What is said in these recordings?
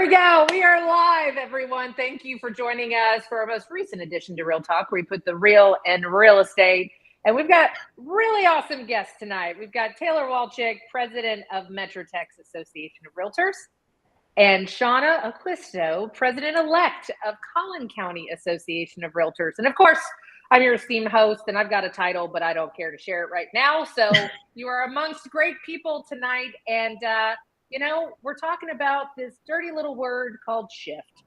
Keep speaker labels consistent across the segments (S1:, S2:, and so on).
S1: There we go. We are live, everyone. Thank you for joining us for our most recent edition to Real Talk, where we put the real in real estate. And we've got really awesome guests tonight. We've got Taylor Walcik, president of MetroTex Association of REALTORS, and Shana Acquisto, president-elect of Collin County Association of REALTORS. And of course, I'm your esteemed host, and I've got a title, but I don't care to share it right now. So you are amongst great people tonight. And, you know, we're talking about this dirty little word called shift.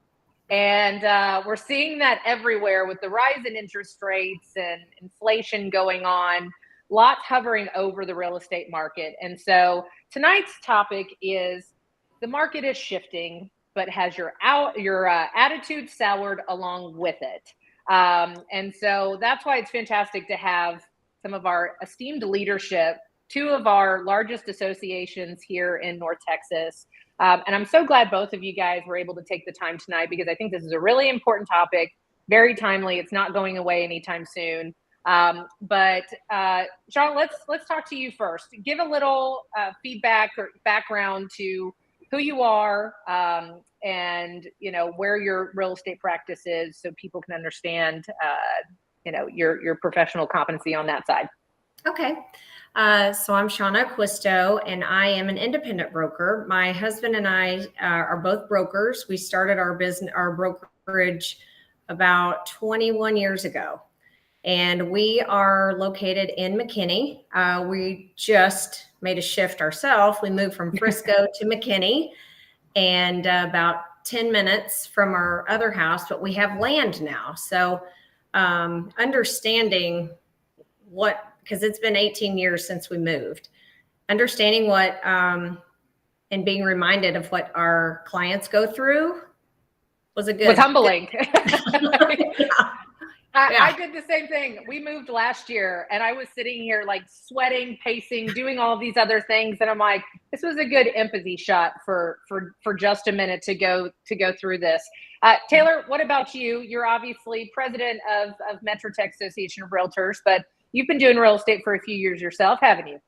S1: And we're seeing that everywhere with the rise in interest rates and inflation going on, lots hovering over the real estate market. And so tonight's topic is the market is shifting, but has your attitude soured along with it? And so that's why it's fantastic to have some of our esteemed leadership, two of our largest associations here in North Texas. And I'm so glad both of you guys were able to take the time tonight, because I think this is a really important topic, very timely. It's not going away anytime soon. But Sean, let's talk to you first. Give a little feedback or background to who you are, and you know where your real estate practice is, so people can understand you know your professional competency on that side.
S2: Okay. So I'm Shana Acquisto, and I am an independent broker. My husband and I are both brokers. We started our brokerage about 21 years ago, and we are located in McKinney. We just made a shift ourselves. We moved from Frisco to McKinney, and about 10 minutes from our other house, but we have land now. So understanding what, because it's been 18 years since we moved, understanding what and being reminded of what our clients go through was
S1: humbling.
S2: Yeah.
S1: I did the same thing. We moved last year, and I was sitting here like sweating, pacing, doing all these other things, and I'm like, this was a good empathy shot for just a minute to go through this. Taylor, what about you? You're obviously president of MetroTex Association of REALTORS, but you've been doing real estate for a few years yourself, haven't you?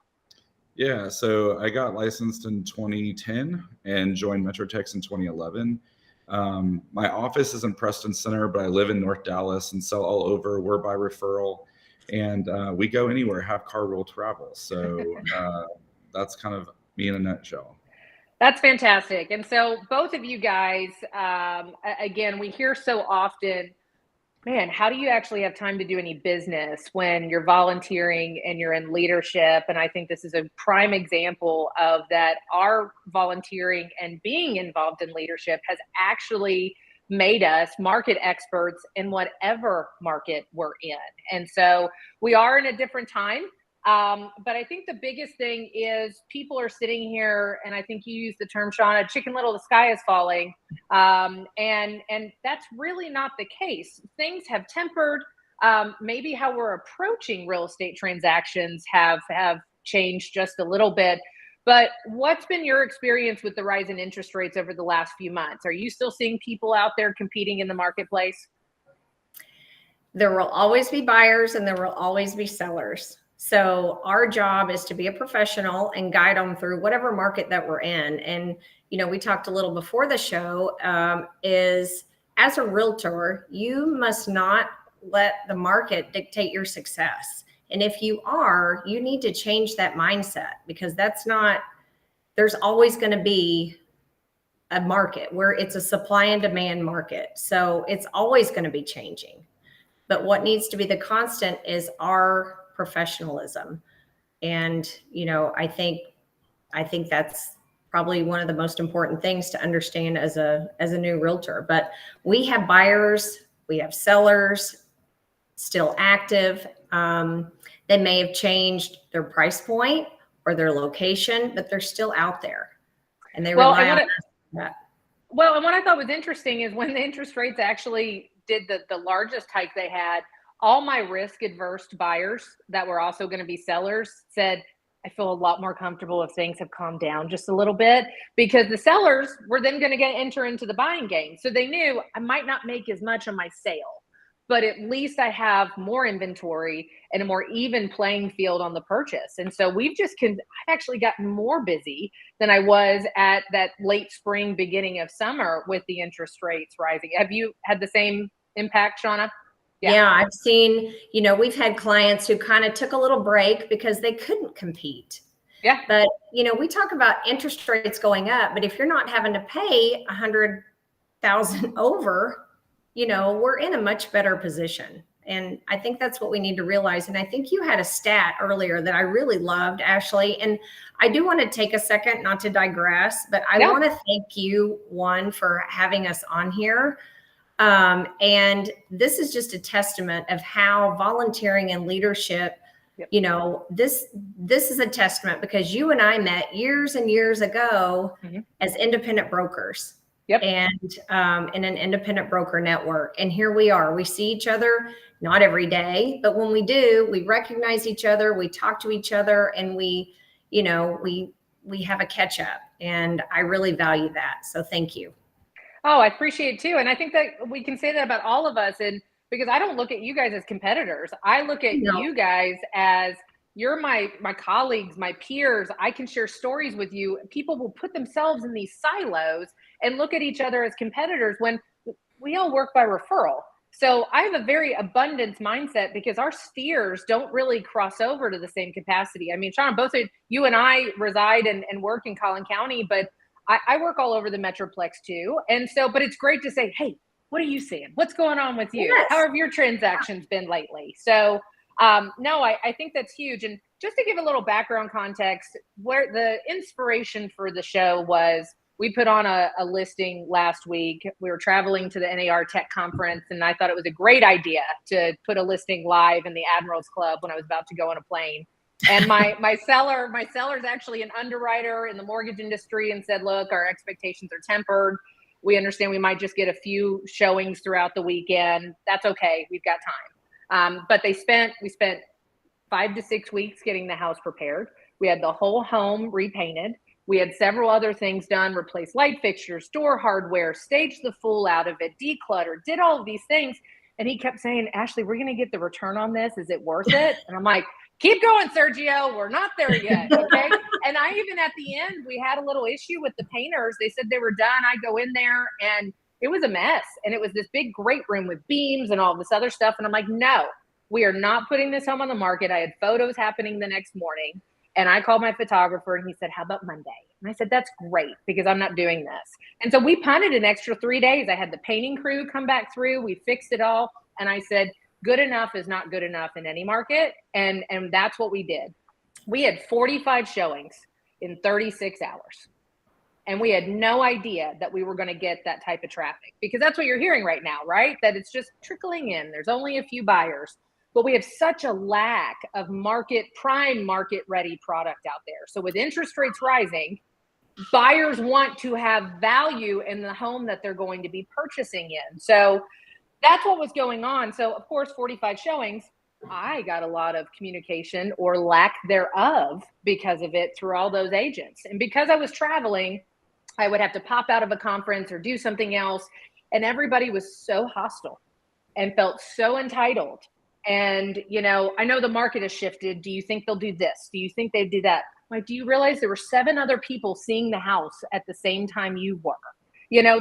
S3: Yeah, so I got licensed in 2010 and joined MetroTex in 2011. My office is in Preston Center, but I live in North Dallas and sell all over. We're by referral, and we go anywhere. Have car will travel. So that's kind of me in a nutshell.
S1: That's fantastic. And so both of you guys, again, we hear so often, man, how do you actually have time to do any business when you're volunteering and you're in leadership? And I think this is a prime example of that. Our volunteering and being involved in leadership has actually made us market experts in whatever market we're in. And so we are in a different time. But I think the biggest thing is people are sitting here, and I think you used the term, Shauna, chicken little, the sky is falling. And that's really not the case. Things have tempered. Maybe how we're approaching real estate transactions have changed just a little bit. But what's been your experience with the rise in interest rates over the last few months? Are you still seeing people out there competing in the marketplace?
S2: There will always be buyers and there will always be sellers. So our job is to be a professional and guide them through whatever market that we're in. And, you know, we talked a little before the show, is as a realtor, you must not let the market dictate your success. And if you are, you need to change that mindset, because there's always going to be a market where it's a supply and demand market. So it's always going to be changing. But what needs to be the constant is our professionalism. And, you know, I think that's probably one of the most important things to understand as a new realtor. But we have buyers, we have sellers still active. They may have changed their price point or their location, but they're still out there, and they rely on that.
S1: Well, and what I thought was interesting is when the interest rates actually did the largest hike they had, all my risk adverse buyers that were also going to be sellers said, I feel a lot more comfortable if things have calmed down just a little bit, because the sellers were then going to enter into the buying game. So they knew I might not make as much on my sale, but at least I have more inventory and a more even playing field on the purchase. And so I've actually gotten more busy than I was at that late spring, beginning of summer with the interest rates rising. Have you had the same impact, Shana?
S2: Yeah, I've seen, we've had clients who kind of took a little break because they couldn't compete.
S1: Yeah.
S2: But, we talk about interest rates going up, but if you're not having to pay 100,000 over, we're in a much better position. And I think that's what we need to realize. And I think you had a stat earlier that I really loved, Ashley. And I do want to take a second, not to digress, but I want to thank you, one, for having us on here. And this is just a testament of how volunteering and leadership, this is a testament, because you and I met years and years ago as independent brokers. And in an independent broker network. And here we are. We see each other, not every day, but when we do, we recognize each other, we talk to each other, and we have a catch up. And I really value that. So thank you.
S1: Oh, I appreciate it too. And I think that we can say that about all of us. And because I don't look at you guys as competitors, I look at you guys as you're my colleagues, my peers. I can share stories with you. People will put themselves in these silos and look at each other as competitors when we all work by referral. So I have a very abundance mindset because our spheres don't really cross over to the same capacity. I mean, Sean, both of you and I reside and work in Collin County, but I work all over the Metroplex too. And so, but it's great to say, hey, what are you seeing? What's going on with you? How have your transactions been lately? So no, I think that's huge. And just to give a little background context, where the inspiration for the show was, we put on a listing last week. We were traveling to the NAR Tech Conference, and I thought it was a great idea to put a listing live in the Admirals Club when I was about to go on a plane. And my seller's actually an underwriter in the mortgage industry, and said, look, our expectations are tempered. We understand we might just get a few showings throughout the weekend. That's okay. We've got time. But we spent 5 to 6 weeks getting the house prepared. We had the whole home repainted. We had several other things done, replaced light fixtures, door hardware, staged the fool out of it, decluttered, did all of these things. And he kept saying, Ashley, we're going to get the return on this. Is it worth it? And I'm like, keep going, Sergio. We're not there yet. Okay. And I even at the end, we had a little issue with the painters. They said they were done. I go in there and it was a mess. And it was this big, great room with beams and all this other stuff. And I'm like, no, we are not putting this home on the market. I had photos happening the next morning. And I called my photographer and he said, how about Monday? And I said, that's great because I'm not doing this. And so we punted an extra 3 days. I had the painting crew come back through. We fixed it all. And I said, good enough is not good enough in any market. And that's what we did. We had 45 showings in 36 hours. And we had no idea that we were going to get that type of traffic, because that's what you're hearing right now, right? That it's just trickling in. There's only a few buyers. But we have such a lack of prime market ready product out there. So with interest rates rising, buyers want to have value in the home that they're going to be purchasing in. So that's what was going on. So of course, 45 showings, I got a lot of communication or lack thereof because of it through all those agents. And because I was traveling, I would have to pop out of a conference or do something else. And everybody was so hostile and felt so entitled. And, I know the market has shifted. Do you think they'll do this? Do you think they do that? Like, do you realize there were 7 other people seeing the house at the same time you were?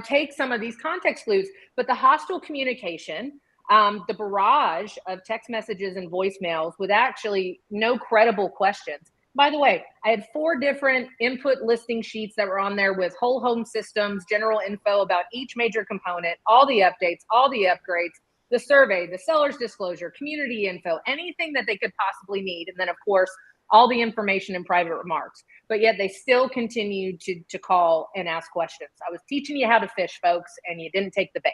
S1: Take some of these context clues, but the hostile communication, the barrage of text messages and voicemails with actually no credible questions. By the way, I had 4 different input listing sheets that were on there with whole home systems, general info about each major component, all the updates, all the upgrades, the survey, the seller's disclosure, community info, anything that they could possibly need. And then, of course, all the information in private remarks. But yet they still continued to call and ask questions. I was teaching you how to fish, folks, and you didn't take the bait.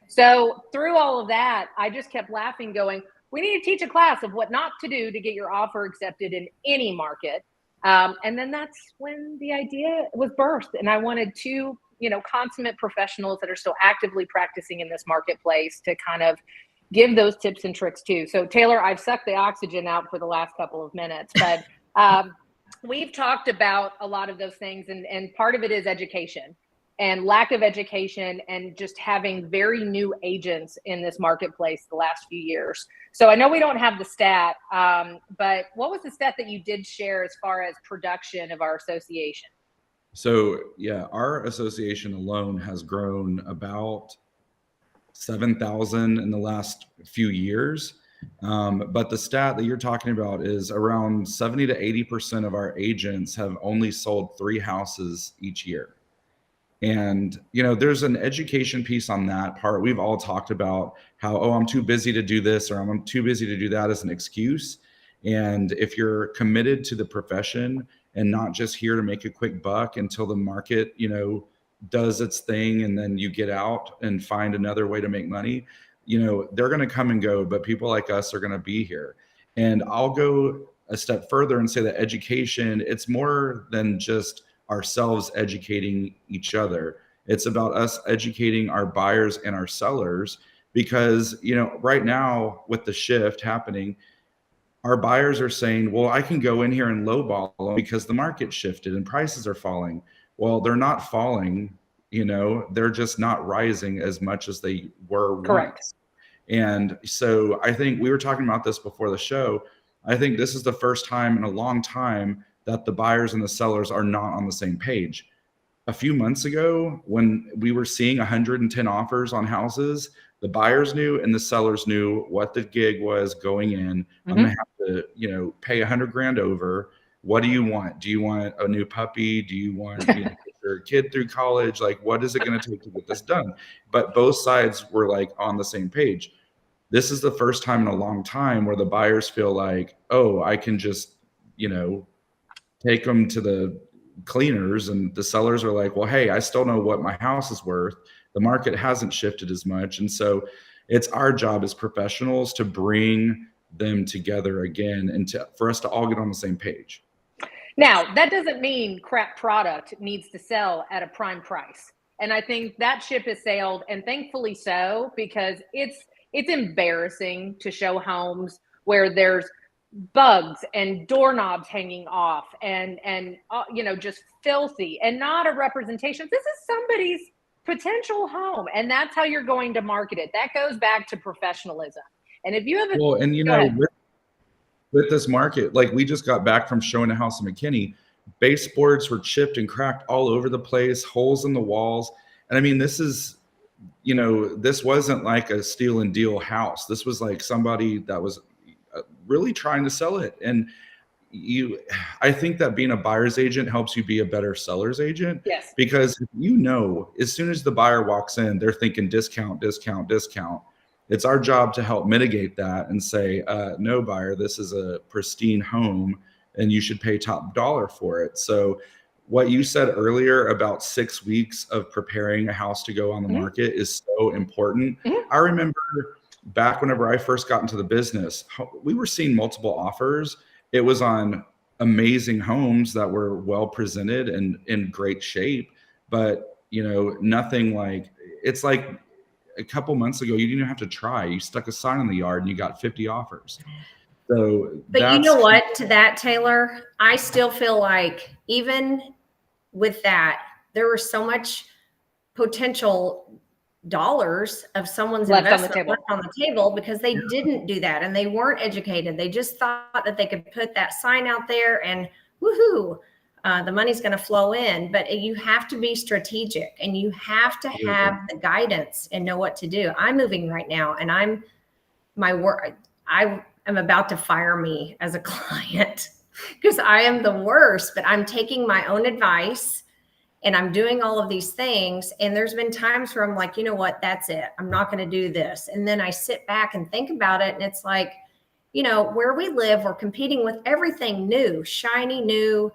S1: So through all of that, I just kept laughing, going, we need to teach a class of what not to do to get your offer accepted in any market. And then that's when the idea was birthed. And I wanted 2 consummate professionals that are still actively practicing in this marketplace to kind of give those tips and tricks too. So Taylor, I've sucked the oxygen out for the last couple of minutes, but we've talked about a lot of those things, and part of it is education. and lack of education and just having very new agents in this marketplace the last few years. So I know we don't have the stat, but what was the stat that you did share as far as production of our association?
S3: So yeah, our association alone has grown about 7,000 in the last few years. But the stat that you're talking about is around 70 to 80% of our agents have only sold 3 houses each year. And, there's an education piece on that part. We've all talked about how, oh, I'm too busy to do this, or I'm too busy to do that as an excuse. And if you're committed to the profession and not just here to make a quick buck until the market, does its thing, and then you get out and find another way to make money, they're going to come and go, but people like us are going to be here. And I'll go a step further and say that education, it's more than just ourselves educating each other. It's about us educating our buyers and our sellers, because, right now with the shift happening, our buyers are saying, well, I can go in here and lowball them because the market shifted and prices are falling. Well, they're not falling, they're just not rising as much as they were
S1: Correct.
S3: once. And so I think we were talking about this before the show. I think this is the first time in a long time that the buyers and the sellers are not on the same page. A few months ago, when we were seeing 110 offers on houses, the buyers knew and the sellers knew what the gig was going in. I'm going to have to, pay $100,000 over. What do you want? Do you want a new puppy? Do you want your kid through college? Like, what is it going to take to get this done? But both sides were like on the same page. This is the first time in a long time where the buyers feel like, oh, I can just, take them to the cleaners, and the sellers are like, well, hey, I still know what my house is worth. The market hasn't shifted as much. And so it's our job as professionals to bring them together again and for us to all get on the same page.
S1: Now, that doesn't mean crap product needs to sell at a prime price. And I think that ship has sailed, and thankfully so, because it's embarrassing to show homes where there's bugs and doorknobs hanging off and just filthy and not a representation. This is somebody's potential home, and that's how you're going to market it. That goes back to professionalism. And if you have
S3: with this market, like, we just got back from showing a house in McKinney, baseboards were chipped and cracked all over the place, holes in the walls. And I mean, this is, this wasn't like a steal and deal house. This was like somebody that was really trying to sell it. And I think that being a buyer's agent helps you be a better seller's agent.
S1: Yes.
S3: Because as soon as the buyer walks in, they're thinking discount, discount, discount. It's our job to help mitigate that and say, no, buyer, this is a pristine home and you should pay top dollar for it. So what you said earlier about 6 weeks of preparing a house to go on the market is so important. I remember back whenever I first got into the business, we were seeing multiple offers. It was on amazing homes that were well presented and in great shape, but nothing like, it's like a couple months ago, you didn't even have to try. You stuck a sign in the yard and you got 50 offers. So,
S2: but you know what, to that, Taylor, I still feel like even with that, there was so much potential dollars of someone's investment left on the table because they didn't do that and they weren't educated. They just thought that they could put that sign out there and woohoo, the money's going to flow in. But you have to be strategic and you have to have the guidance and know what to do. I'm moving right now, and I am about to fire me as a client because I am the worst. But I'm taking my own advice. And I'm doing all of these things. And there's been times where I'm like, you know what, that's it. I'm not going to do this. And then I sit back and think about it. And it's like, where we live, we're competing with everything new, shiny, new,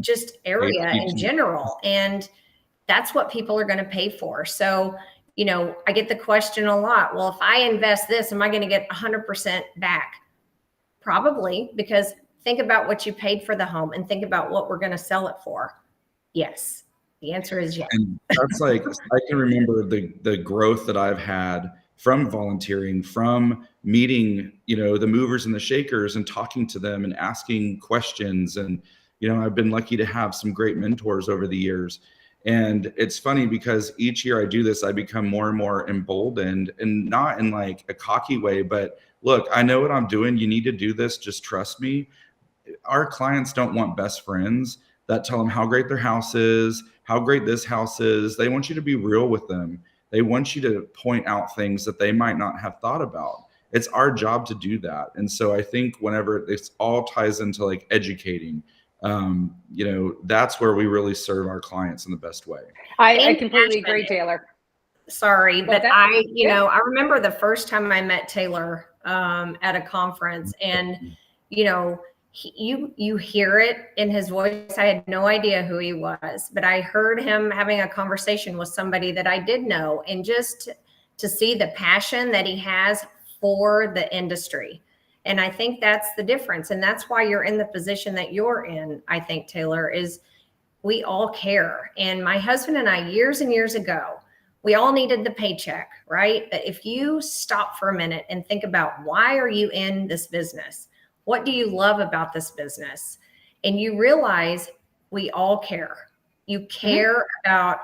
S2: just area in general. And that's what people are going to pay for. So, I get the question a lot. Well, if I invest this, am I going to get 100% back? Probably, because think about what you paid for the home and think about what we're going to sell it for. Yes. The answer is yes.
S3: And that's like, I can remember the growth that I've had from volunteering, from meeting, the movers and the shakers and talking to them and asking questions. And, I've been lucky to have some great mentors over the years. And it's funny because each year I do this, I become more and more emboldened, and not in like a cocky way, but look, I know what I'm doing. You need to do this. Just trust me. Our clients don't want best friends that tell them how great their house is, how great this house is. They want you to be real with them. They want you to point out things that they might not have thought about. It's our job to do that. And so I think whenever this all ties into like educating, that's where we really serve our clients in the best way.
S1: I completely agree, Taylor.
S2: Sorry, but I remember the first time I met Taylor at a conference, and you hear it in his voice. I had no idea who he was, but I heard him having a conversation with somebody that I did know, and just to see the passion that he has for the industry. And I think that's the difference. And that's why you're in the position that you're in, I think, Taylor, is we all care. And my husband and I, years and years ago, we all needed the paycheck, right? But if you stop for a minute and think about, why are you in this business? What do you love about this business? And you realize we all care. You care about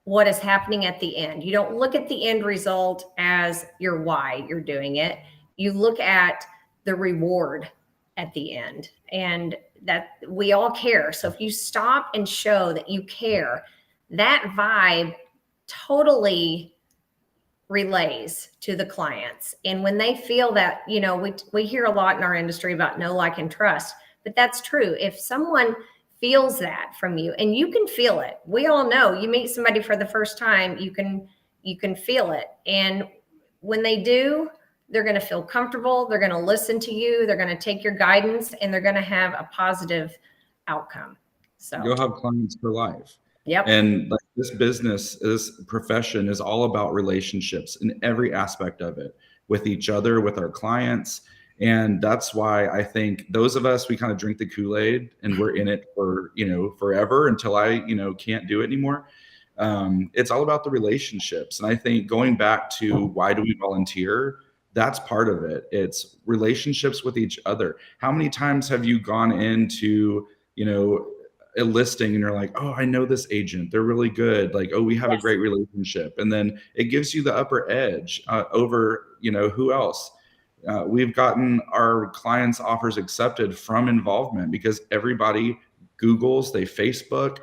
S2: what is happening at the end. You don't look at the end result as your why you're doing it. You look at the reward at the end, and that we all care. So if you stop and show that you care, that vibe totally relays to the clients. And when they feel that, we hear a lot in our industry about know, like, and trust, but that's true. If someone feels that from you, and you can feel it, we all know, you meet somebody for the first time, you can feel it. And when they do, they're going to feel comfortable. They're going to listen to you. They're going to take your guidance, and they're going to have a positive outcome. So
S3: you'll have clients for life.
S2: Yep.
S3: And like this business, this profession is all about relationships in every aspect of it, with each other, with our clients. And that's why I think those of us, we kind of drink the Kool-Aid, and we're in it for, forever until I, can't do it anymore. It's all about the relationships. And I think going back to why do we volunteer, that's part of it. It's relationships with each other. How many times have you gone into, a listing and you're like, oh, I know this agent. They're really good. Like, oh, we have a great relationship. And then it gives you the upper edge over, who else? We've gotten our clients' offers accepted from involvement, because everybody Googles, they Facebook,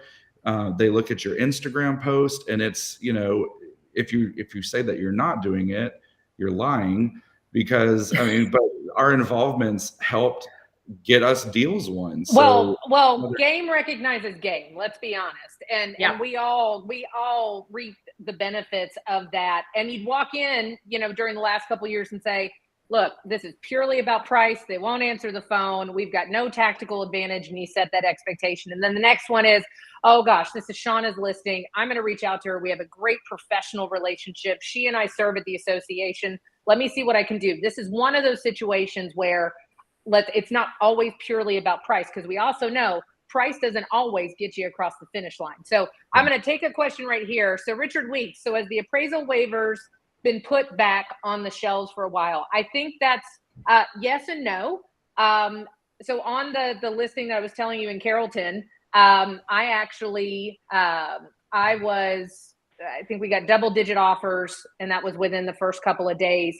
S3: they look at your Instagram post, and it's, if you say that you're not doing it, you're lying, because but our involvements helped get us deals won. So,
S1: well, game recognizes game. Let's be honest, and we all reap the benefits of that. And you'd walk in, during the last couple of years and say, "Look, this is purely about price. They won't answer the phone. We've got no tactical advantage," and you set that expectation. And then the next one is, "Oh gosh, this is Shana's listing. I'm going to reach out to her. We have a great professional relationship. She and I serve at the association. Let me see what I can do." This is one of those situations where it's not always purely about price, because we also know price doesn't always get you across the finish line. So I'm going to take a question right here. So Richard Weeks, so as the appraisal waivers been put back on the shelves for a while? I think that's yes and no. So on the listing that I was telling you in Carrollton, I think we got double-digit offers, and that was within the first couple of days.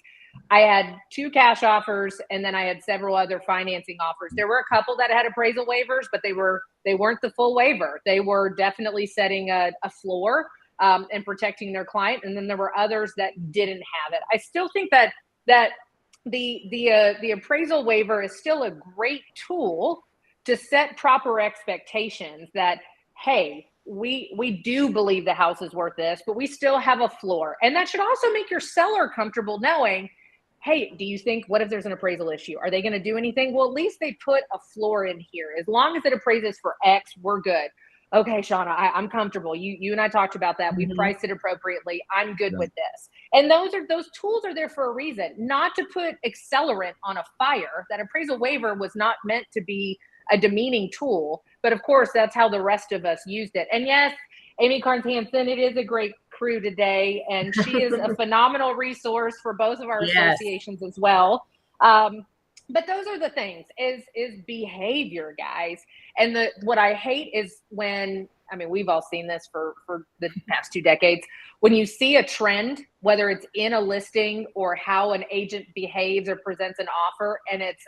S1: I had 2 cash offers, and then I had several other financing offers. There were a couple that had appraisal waivers, but they weren't the full waiver. They were definitely setting a floor and protecting their client. And then there were others that didn't have it. I still think that the appraisal waiver is still a great tool to set proper expectations that, hey, we do believe the house is worth this, but we still have a floor. And that should also make your seller comfortable knowing, hey, do you think, what if there's an appraisal issue? Are they going to do anything? Well, at least they put a floor in here. As long as it appraises for X, we're good. Okay, Shana, I'm comfortable. You and I talked about that. We priced it appropriately. I'm good with this. And those tools are there for a reason, not to put accelerant on a fire. That appraisal waiver was not meant to be a demeaning tool, but of course that's how the rest of us used it. And yes, Amy Carnth-Hansen, it is a great crew today, and she is a phenomenal resource for both of our associations as well. But those are the things, is behavior, guys. And what I hate is when I mean, we've all seen this for the past 2 decades. When you see a trend, whether it's in a listing or how an agent behaves or presents an offer, and it's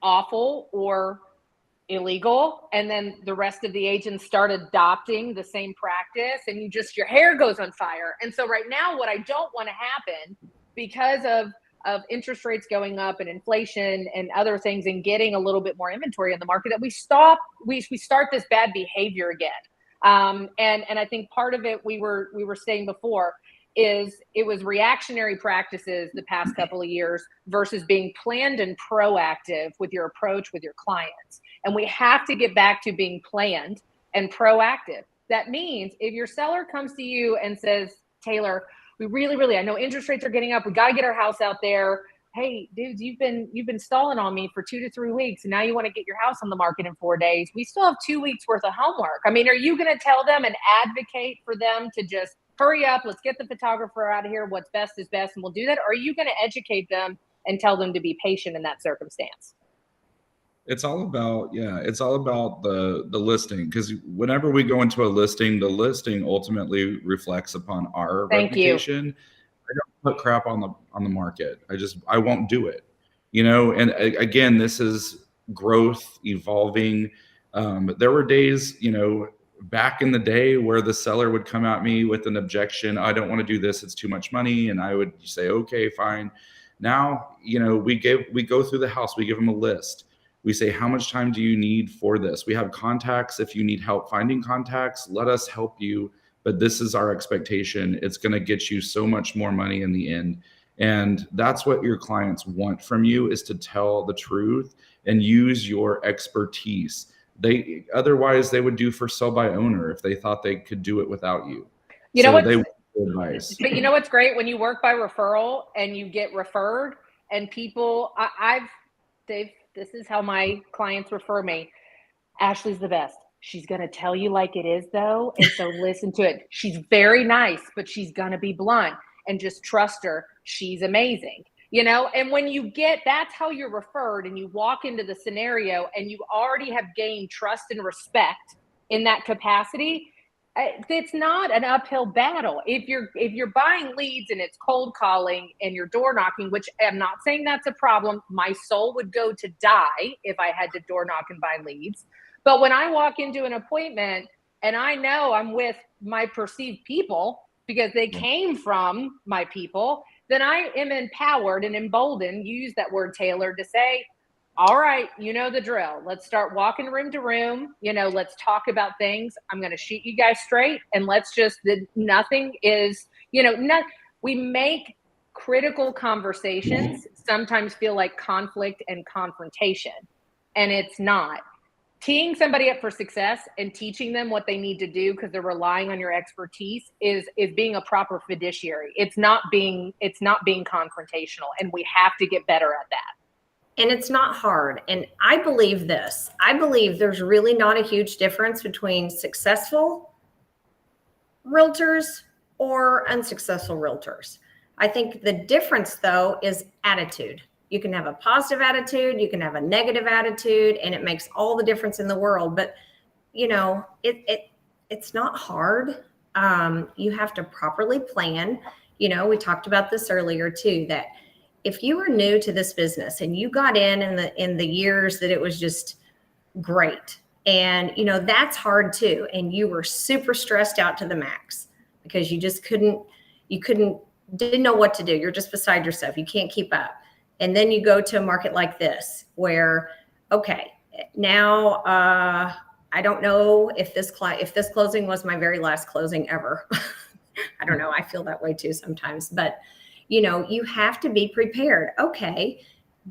S1: awful or illegal, and then the rest of the agents start adopting the same practice, and your hair goes on fire. And so right now, what I don't want to happen, because of interest rates going up and inflation and other things, and getting a little bit more inventory in the market, that we start this bad behavior again. And I think part of it, we were saying before, is it was reactionary practices the past couple of years versus being planned and proactive with your approach with your clients. And we have to get back to being planned and proactive. That means if your seller comes to you and says, Taylor, we really, I know interest rates are getting up. We got to get our house out there. Hey, dudes, you've been stalling on me for 2 to 3 weeks, and now you want to get your house on the market in 4 days. We still have 2 weeks worth of homework. I mean, are you going to tell them and advocate for them to just hurry up, let's get the photographer out of here, what's best is best, and we'll do that? Or are you going to educate them and tell them to be patient in that circumstance?
S3: It's all about the listing, because whenever we go into a listing, the listing ultimately reflects upon our reputation. I don't put crap on the market. I won't do it, and again, this is growth, evolving. There were days, back in the day, where the seller would come at me with an objection. I don't want to do this, it's too much money. And I would say, okay, fine. Now, we go through the house, we give them a list. We say, how much time do you need for this? We have contacts. If you need help finding contacts, let us help you. But this is our expectation. It's going to get you so much more money in the end. And that's what your clients want from you, is to tell the truth and use your expertise. Otherwise they would do for sell by owner if they thought they could do it without you. They want advice.
S1: But what's great, when you work by referral and you get referred, and people, Dave, this is how my clients refer me. Ashley's the best. She's going to tell you like it is, though. And so listen to it. She's very nice, but she's going to be blunt, and just trust her. She's amazing. And when you that's how you're referred, and you walk into the scenario and you already have gained trust and respect in that capacity. It's not an uphill battle. If you're buying leads and it's cold calling and you're door knocking, which I'm not saying that's a problem. My soul would go to die if I had to door knock and buy leads. But when I walk into an appointment and I know I'm with my perceived people because they came from my people, then I am empowered and emboldened, use that word, Taylor, to say, all right, you know the drill. Let's start walking room to room. Let's talk about things. I'm going to shoot you guys straight. And let's just, nothing is, we make critical conversations sometimes feel like conflict and confrontation. And it's not. Teeing somebody up for success and teaching them what they need to do because they're relying on your expertise is being a proper fiduciary. It's not being confrontational. And we have to get better at that.
S2: And it's not hard. And I believe this. I believe there's really not a huge difference between successful realtors or unsuccessful realtors. I think the difference, though, is attitude. You can have a positive attitude, you can have a negative attitude, and it makes all the difference in the world. But, it's not hard. You have to properly plan. We talked about this earlier, too, that if you were new to this business and you got in the years that it was just great, and that's hard too, and you were super stressed out to the max because you just didn't know what to do. You're just beside yourself. You can't keep up. And then you go to a market like this where, okay, now I don't know if this closing was my very last closing ever. I don't know. I feel that way too sometimes, but you have to be prepared. Okay,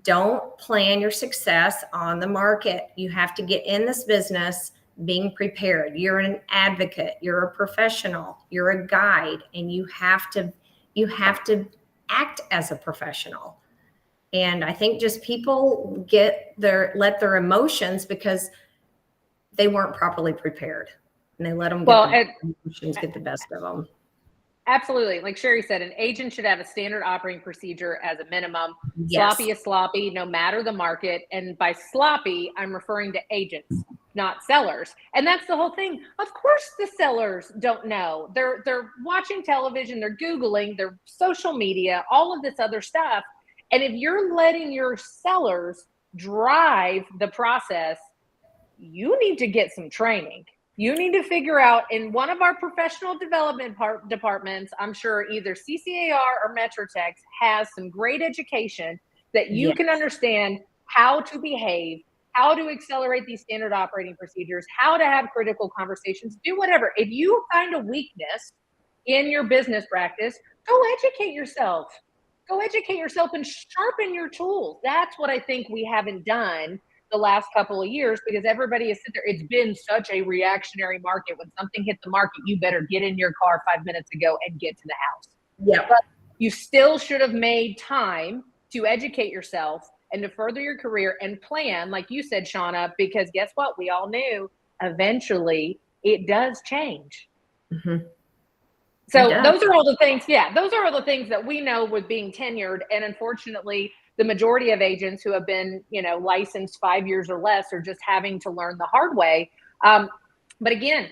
S2: don't plan your success on the market. You have to get in this business being prepared. You're an advocate, you're a professional, you're a guide, and you have to act as a professional. And I think just people let their emotions, because they weren't properly prepared, and they let them emotions get the best of them.
S1: Absolutely. Like Sherry said, an agent should have a standard operating procedure as a minimum.
S2: Yes.
S1: Sloppy is sloppy, no matter the market. And by sloppy, I'm referring to agents. not sellers. And that's the whole thing. Of course the sellers don't know. They're watching television, they're Googling, they're social media, all of this other stuff. And if you're letting your sellers drive the process, you need to get some training. You need to figure out in one of our professional development departments, I'm sure either CCAR or MetroTex has some great education that you can understand how to behave, how to accelerate these standard operating procedures, how to have critical conversations, do whatever. If you find a weakness in your business practice, go educate yourself. Go educate yourself and sharpen your tools. That's what I think we haven't done the last couple of years, because everybody is sitting there. It's been such a reactionary market. When something hits the market, you better get in your car 5 minutes ago and get to the house.
S2: Yeah.
S1: But you still should have made time to educate yourself and to further your career and plan, like you said, Shana, because guess what? We all knew eventually it does change.
S2: Mm-hmm.
S1: So those are all the things. Yeah, those are all the things that we know with being tenured. And unfortunately, the majority of agents who have been, licensed 5 years or less are just having to learn the hard way. But again,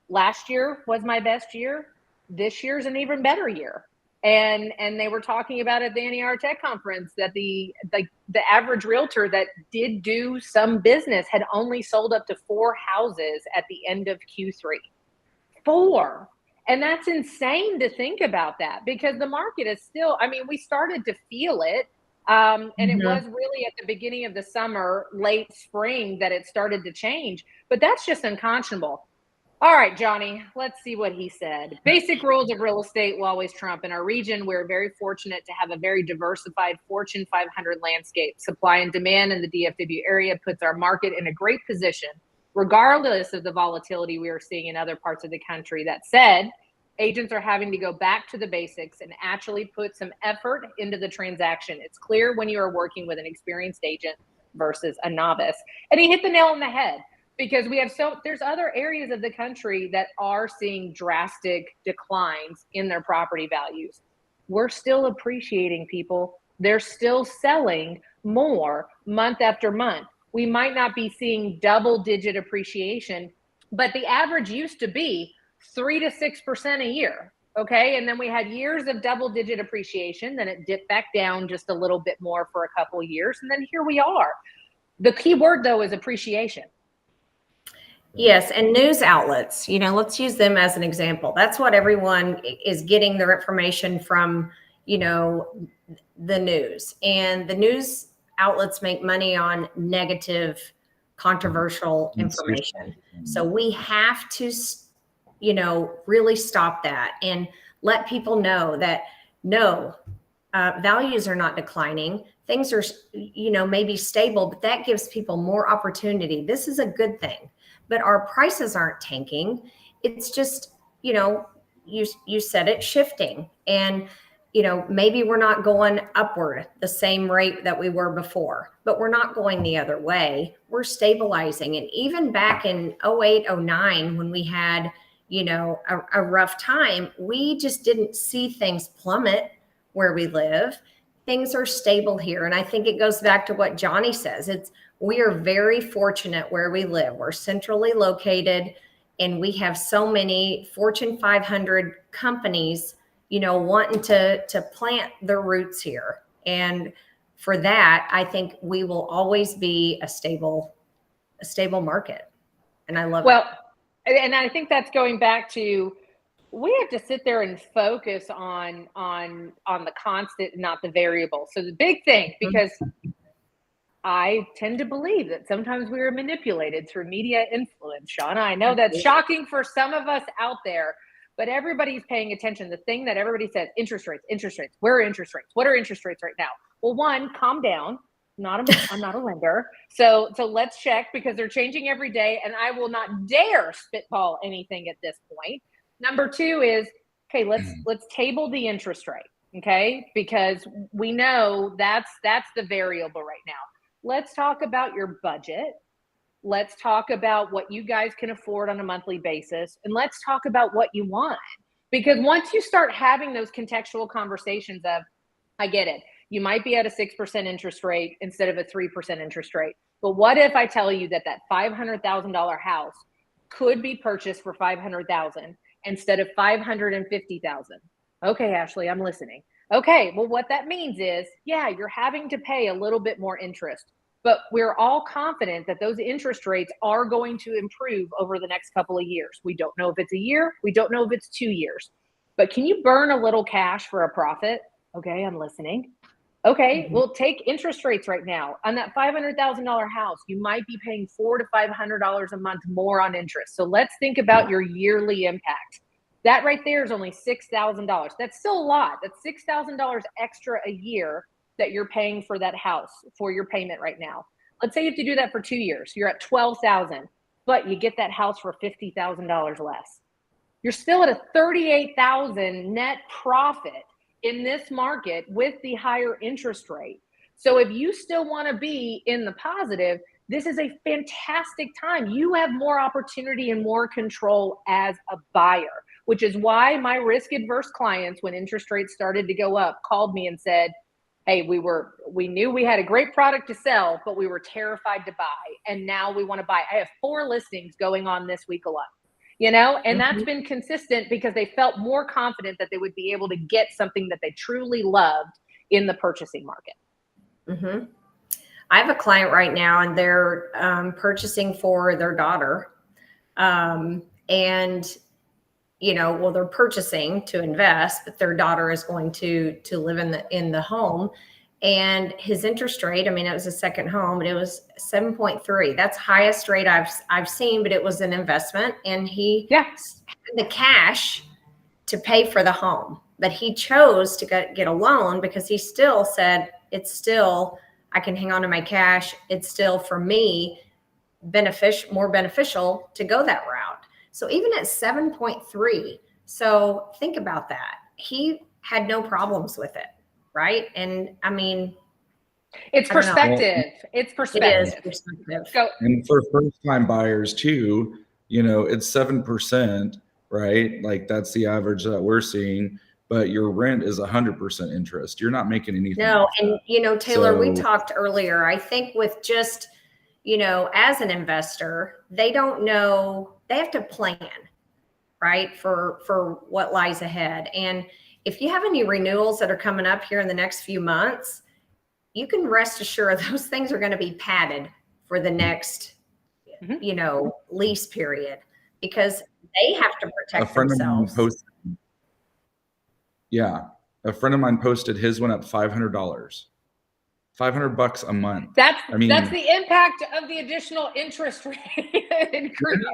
S1: last year was my best year. This year's an even better year. And they were talking about at the NER Tech Conference that the average realtor that did do some business had only sold up to 4 houses at the end of Q3. 4. And that's insane to think about that, because the market is still, we started to feel it. And it was really at the beginning of the summer, late spring, that it started to change. But that's just unconscionable. All right, Johnny, let's see what he said. Basic rules of real estate will always trump. In our region, we're very fortunate to have a very diversified Fortune 500 landscape. Supply and demand in the DFW area puts our market in a great position, regardless of the volatility we are seeing in other parts of the country. That said, agents are having to go back to the basics and actually put some effort into the transaction. It's clear when you are working with an experienced agent versus a novice. And he hit the nail on the head, because there's other areas of the country that are seeing drastic declines in their property values. We're still appreciating, people. They're still selling more month after month. We might not be seeing double-digit appreciation, but the average used to be 3 to 6% a year. Okay. And then we had years of double-digit appreciation. Then it dipped back down just a little bit more for a couple of years. And then here we are. The key word, though, is appreciation.
S2: Yes. And news outlets, let's use them as an example. That's what everyone is getting their information from, the news. And the news outlets make money on negative, controversial information. So we have to, really stop that and let people know that values are not declining. Things are, maybe stable, but that gives people more opportunity. This is a good thing. But our prices aren't tanking. It's just, you said it, shifting. And, maybe we're not going upward the same rate that we were before, but we're not going the other way. We're stabilizing. And even back in 08, 09, when we had, a rough time, we just didn't see things plummet where we live. Things are stable here. And I think it goes back to what Johnny says. We are very fortunate where we live. We're centrally located, and we have so many Fortune 500 companies, wanting to plant their roots here. And for that, I think we will always be a stable market. And I love it.
S1: And I think that's going back to, we have to sit there and focus on the constant, not the variable. So the big thing, because I tend to believe that sometimes we are manipulated through media influence, Shana. I know that's shocking for some of us out there, but everybody's paying attention. The thing that everybody says, interest rates. Where are interest rates? What are interest rates right now? Well, one, calm down. I'm not a lender. So let's check, because they're changing every day, and I will not dare spitball anything at this point. Number 2 is, okay, let's table the interest rate. Okay. Because we know that's the variable right now. Let's talk about your budget. Let's talk about what you guys can afford on a monthly basis. And let's talk about what you want. Because once you start having those contextual conversations of, I get it, you might be at a 6% interest rate instead of a 3% interest rate. But what if I tell you that that $500,000 house could be purchased for $500,000 instead of $550,000? Okay, Ashley, I'm listening. Okay, well, what that means is, yeah, you're having to pay a little bit more interest, but we're all confident that those interest rates are going to improve over the next couple of years. We don't know if it's a year, we don't know if it's 2 years, but can you burn a little cash for a profit? Okay, I'm listening. Okay, well, take interest rates right now. On that $500,000 house, you might be paying $400 to $500 a month more on interest. So let's think about your yearly impact. That right there is only $6,000. That's still a lot. That's $6,000 extra a year that you're paying for that house for your payment right now. Let's say you have to do that for 2 years. You're at $12,000, but you get that house for $50,000 less. You're still at a $38,000 net profit in this market with the higher interest rate. So if you still want to be in the positive, this is a fantastic time. You have more opportunity and more control as a buyer, which is why my risk adverse clients, when interest rates started to go up, called me and said, hey, we knew we had a great product to sell, but we were terrified to buy. And now we want to buy. I have 4 listings going on this week alone. And that's been consistent because they felt more confident that they would be able to get something that they truly loved in the purchasing market.
S2: I have a client right now, and they're purchasing for their daughter. And, they're purchasing to invest, but their daughter is going to live in the home. And his interest rate, it was a second home, and it was 7.3. That's highest rate I've seen, but it was an investment, and he had the cash to pay for the home, but he chose to get a loan because he still said, I can hang on to my cash. It's still, for me, more beneficial to go that route. So even at 7.3, so think about that. He had no problems with it. Right. And
S1: it's perspective. It's perspective.
S2: It is perspective.
S3: And for first time buyers too, it's 7%, right? Like that's the average that we're seeing, but your rent is 100% interest. You're not making anything.
S2: No. And Taylor, we talked earlier, I think with just, as an investor, they don't know, they have to plan, right? For what lies ahead. And if you have any renewals that are coming up here in the next few months, you can rest assured those things are going to be padded for the next, lease period, because they have to protect themselves.
S3: A friend of mine posted his went up $500. $500 a month.
S1: That's the impact of the additional interest rate increase.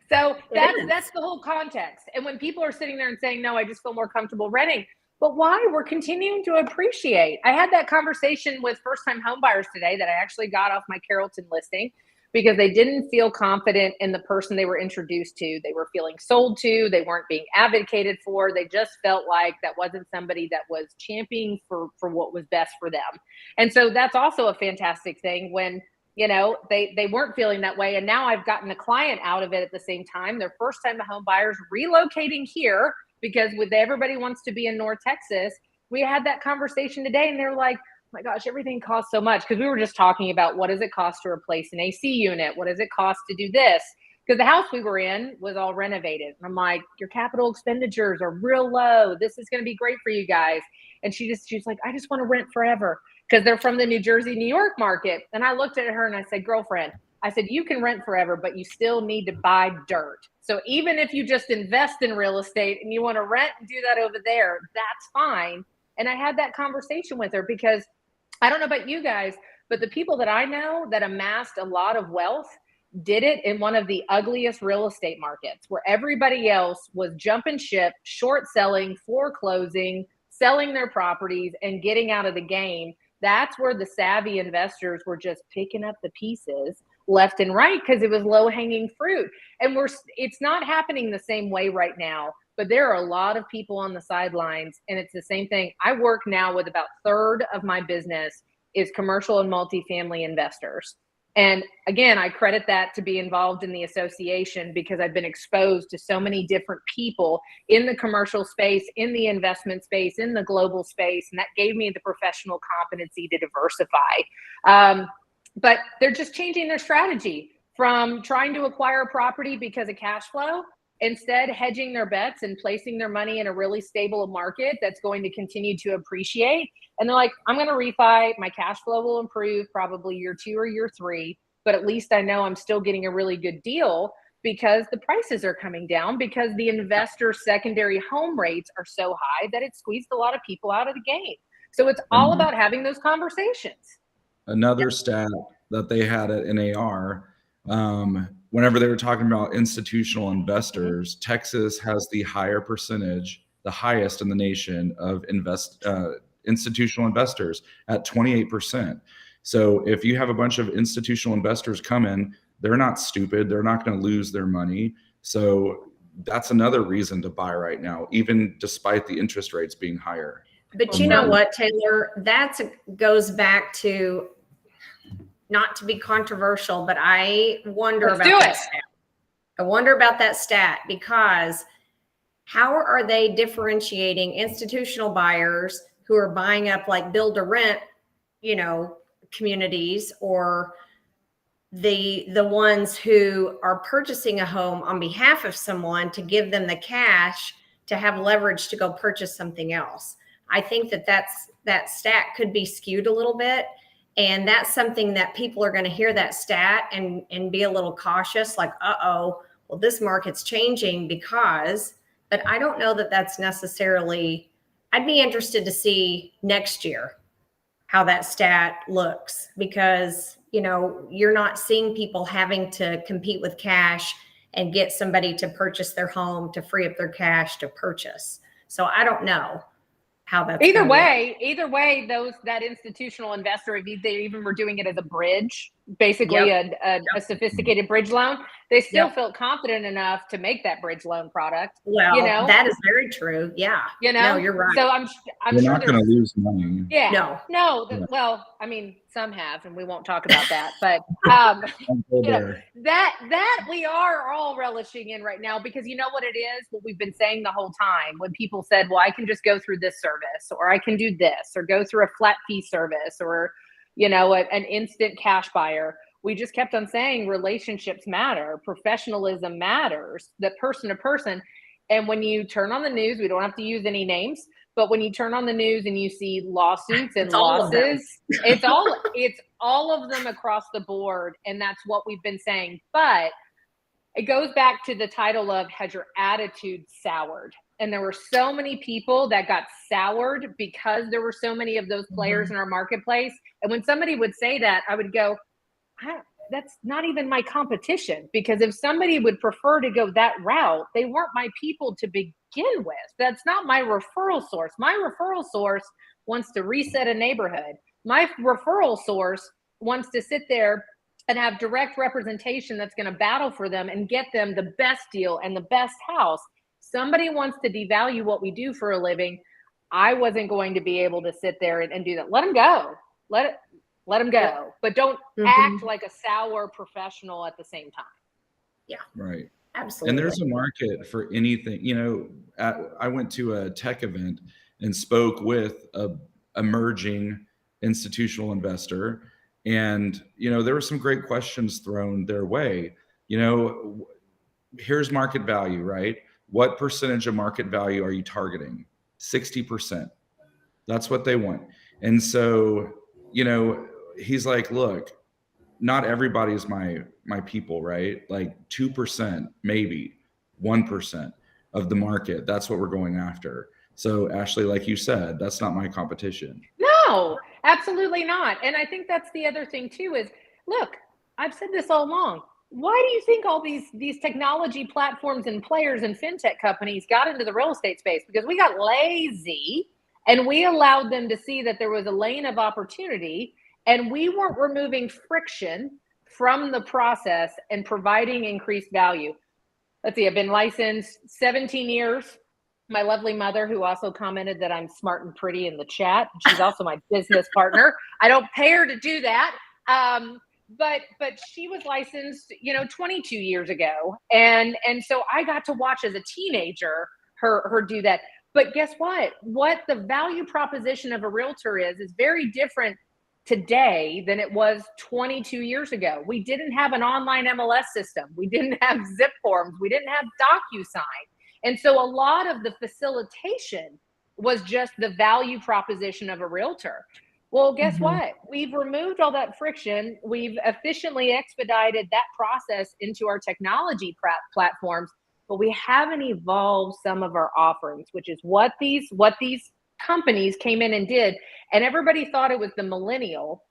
S1: So that's the whole context. And when people are sitting there and saying, no, I just feel more comfortable renting, but why? We're continuing to appreciate. I had that conversation with first-time home buyers today that I actually got off my Carrollton listing because they didn't feel confident in the person they were introduced to. They were feeling sold to. They weren't being advocated for. They just felt like that wasn't somebody that was championing for what was best for them. And so that's also a fantastic thing when they weren't feeling that way. And now I've gotten a client out of it at the same time. They're first time home buyers relocating here because everybody wants to be in North Texas. We had that conversation today and they're like, oh my gosh, everything costs so much. Because we were just talking about what does it cost to replace an AC unit? What does it cost to do this? Because the house we were in was all renovated. And I'm like, your capital expenditures are real low. This is going to be great for you guys. And she's like, I just want to rent forever. Because they're from the New Jersey, New York market. And I looked at her and I said, girlfriend, I said, you can rent forever, but you still need to buy dirt. So even if you just invest in real estate and you want to rent and do that over there, that's fine. And I had that conversation with her because I don't know about you guys, but the people that I know that amassed a lot of wealth did it in one of the ugliest real estate markets where everybody else was jumping ship, short selling, foreclosing, selling their properties and getting out of the game. That's where the savvy investors were just picking up the pieces left and right because it was low hanging fruit. And it's not happening the same way right now, but there are a lot of people on the sidelines and it's the same thing. I work now with about a third of my business is commercial and multifamily investors. And again, I credit that to be involved in the association because I've been exposed to so many different people in the commercial space, in the investment space, in the global space. And that gave me the professional competency to diversify. But they're just changing their strategy from trying to acquire a property because of cash flow, instead hedging their bets and placing their money in a really stable market that's going to continue to appreciate. And they're like, I'm going to refi. My cash flow will improve probably year 2 or year 3, but at least I know I'm still getting a really good deal because the prices are coming down, because the investor secondary home rates are so high that it squeezed a lot of people out of the game. So it's all about having those conversations.
S3: Another stat that they had at NAR, whenever they were talking about institutional investors, Texas has the higher percentage, the highest in the nation of institutional investors at 28%. So if you have a bunch of institutional investors come in, they're not stupid. They're not going to lose their money. So that's another reason to buy right now, even despite the interest rates being higher.
S2: But you know what, Taylor, that goes back to, not to be controversial, but I wonder about that stat. I wonder about that stat, because how are they differentiating institutional buyers who are buying up like build to rent, communities, or the ones who are purchasing a home on behalf of someone to give them the cash to have leverage to go purchase something else? I think that stat could be skewed a little bit. And that's something that people are going to hear that stat and be a little cautious, like, well, this market's changing because, but I don't know that that's necessarily, I'd be interested to see next year how that stat looks, because, you're not seeing people having to compete with cash and get somebody to purchase their home to free up their cash to purchase. So I don't know how that's
S1: either way, that institutional investor, if they even were doing it as a bridge, basically a sophisticated bridge loan, they still felt confident enough to make that bridge loan product.
S2: Well, that is very true. Yeah. No, you're right.
S1: So I'm
S3: You're
S1: sure
S3: not going to lose money.
S1: Yeah. No. Well, I mean, some have, and we won't talk about that, but that we are all relishing in right now, because you know what it is, what we've been saying the whole time, when people said, well, I can just go through this service, or I can do this, or go through a flat fee service, or, an instant cash buyer. We just kept on saying relationships matter, professionalism matters, that person to person. And when you turn on the news, we don't have to use any names, but when you turn on the news and you see lawsuits and losses, it's all of them across the board. And that's what we've been saying. But it goes back to the title of, has your attitude soured? And there were so many people that got soured because there were so many of those players in our marketplace. And when somebody would say that, I would go, that's not even my competition, because if somebody would prefer to go that route, they weren't my people to begin with. That's not my referral source. My referral source wants to reset a neighborhood. My referral source wants to sit there and have direct representation that's going to battle for them and get them the best deal and the best house. Somebody wants to devalue what we do for a living. I wasn't going to be able to sit there and do that. Let them go. Let them go, but don't act like a sour professional at the same time.
S2: Yeah.
S3: Right.
S2: Absolutely.
S3: And there's a market for anything. I went to a tech event and spoke with a emerging institutional investor, and, there were some great questions thrown their way. Here's market value, right? What percentage of market value are you targeting? 60%. That's what they want. And so, he's like, look, not everybody's my people, right? Like 2%, maybe 1% of the market. That's what we're going after. So Ashley, like you said, that's not my competition.
S1: No, absolutely not. And I think that's the other thing too, is, look, I've said this all along. Why do you think all these technology platforms and players and fintech companies got into the real estate space? Because we got lazy and we allowed them to see that there was a lane of opportunity, and we weren't removing friction from the process and providing increased value. Let's see, I've been licensed 17 years. My lovely mother, who also commented that I'm smart and pretty in the chat, she's also my business partner. I don't pay her to do that. But she was licensed, 22 years ago. And so I got to watch as a teenager her do that. But guess what? What the value proposition of a realtor is very different today than it was 22 years ago. We didn't have an online MLS system. We didn't have zip forms. We didn't have DocuSign. And so a lot of the facilitation was just the value proposition of a realtor. Well, guess what? We've removed all that friction. We've efficiently expedited that process into our technology platforms, but we haven't evolved some of our offerings, which is what these companies came in and did. And everybody thought it was the millennial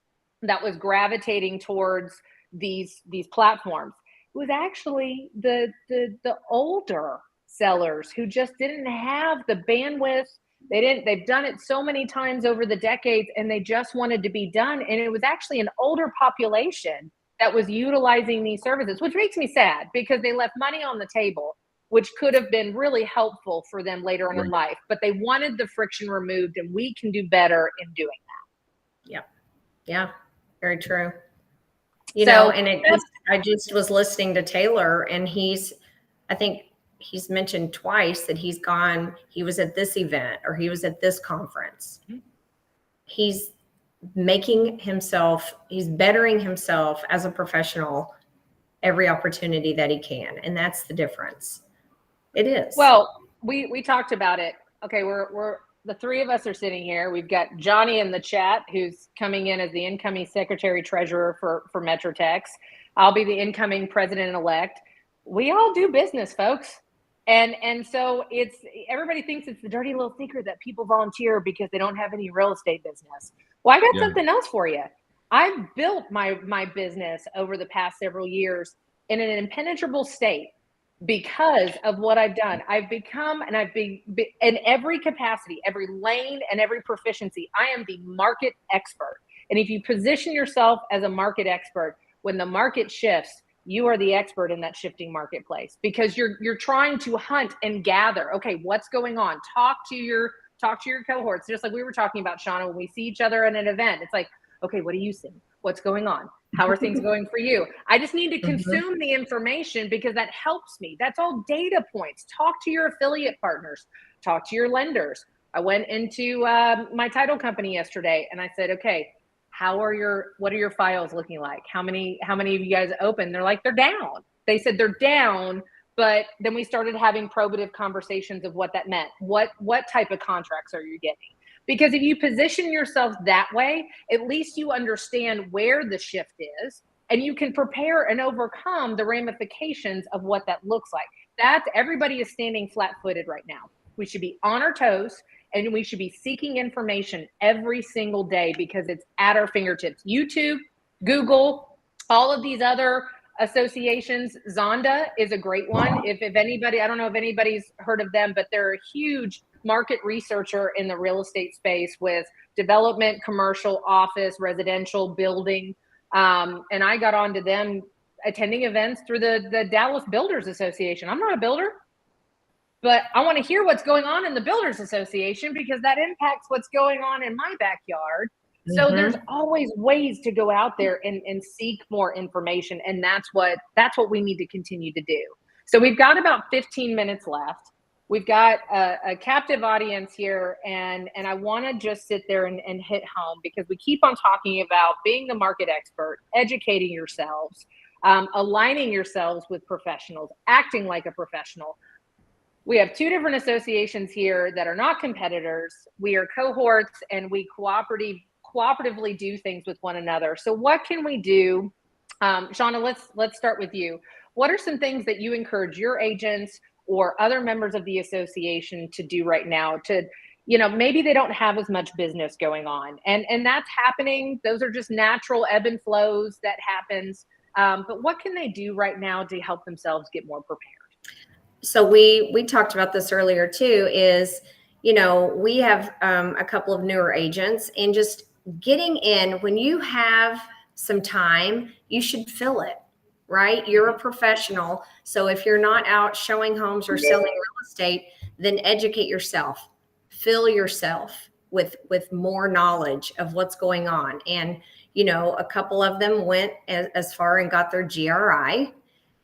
S1: that was gravitating towards these platforms. It was actually the older sellers who just didn't have the bandwidth. They've done it so many times over the decades, and they just wanted to be done. And it was actually an older population that was utilizing these services, which makes me sad because they left money on the table, which could have been really helpful for them later on in life. But they wanted the friction removed, and we can do better in doing that.
S2: Yeah, very true. You know, and I just was listening to Taylor, and I think he's mentioned twice that he was at this event or he was at this conference. He's bettering himself as a professional every opportunity that he can. And that's the difference. It is.
S1: Well, we talked about it. Okay. We're the three of us are sitting here. We've got Johnny in the chat, who's coming in as the incoming secretary treasurer for MetroTex. I'll be the incoming president-elect. We all do business, folks. And so everybody thinks it's the dirty little secret that people volunteer because they don't have any real estate business. Well, I got something else for you. I've built my business over the past several years in an impenetrable state because of what I've done. I've become, and I've been in every capacity, every lane and every proficiency, I am the market expert. And if you position yourself as a market expert, when the market shifts, you are the expert in that shifting marketplace because you're trying to hunt and gather. Okay, what's going on? Talk to your cohorts. Just like we were talking about, Shana, when we see each other at an event, it's like, okay, what are you seeing? What's going on? How are things going for you? I just need to consume the information because that helps me. That's all data points. Talk to your affiliate partners. Talk to your lenders. I went into my title company yesterday and I said, okay, what are your files looking like? How many of you guys open? They're like, they're down. They said they're down, but then we started having probative conversations of what that meant. What type of contracts are you getting? Because if you position yourself that way, at least you understand where the shift is and you can prepare and overcome the ramifications of what that looks like. Everybody is standing flat-footed right now. We should be on our toes and we should be seeking information every single day because it's at our fingertips. YouTube, Google, all of these other associations. Zonda is a great one. If anybody, I don't know if anybody's heard of them, but they're a huge market researcher in the real estate space with development, commercial, office, residential, building. And I got onto them attending events through the Dallas Builders Association. I'm not a builder, but I want to hear what's going on in the Builders Association because that impacts what's going on in my backyard. So there's always ways to go out there and seek more information. And that's what we need to continue to do. So we've got about 15 minutes left. We've got a captive audience here, and I want to just sit there and hit home because we keep on talking about being the market expert, educating yourselves, aligning yourselves with professionals, acting like a professional. We have two different associations here that are not competitors. We are cohorts, and we cooperatively do things with one another. So what can we do? Shana, let's start with you. What are some things that you encourage your agents or other members of the association to do right now to, maybe they don't have as much business going on and that's happening. Those are just natural ebb and flows that happens. But what can they do right now to help themselves get more prepared?
S2: So we talked about this earlier too, is, we have a couple of newer agents and just getting in when you have some time, you should fill it. Right? You're a professional. So if you're not out showing homes or selling real estate, then educate yourself, fill yourself with more knowledge of what's going on. And, a couple of them went as far and got their GRI.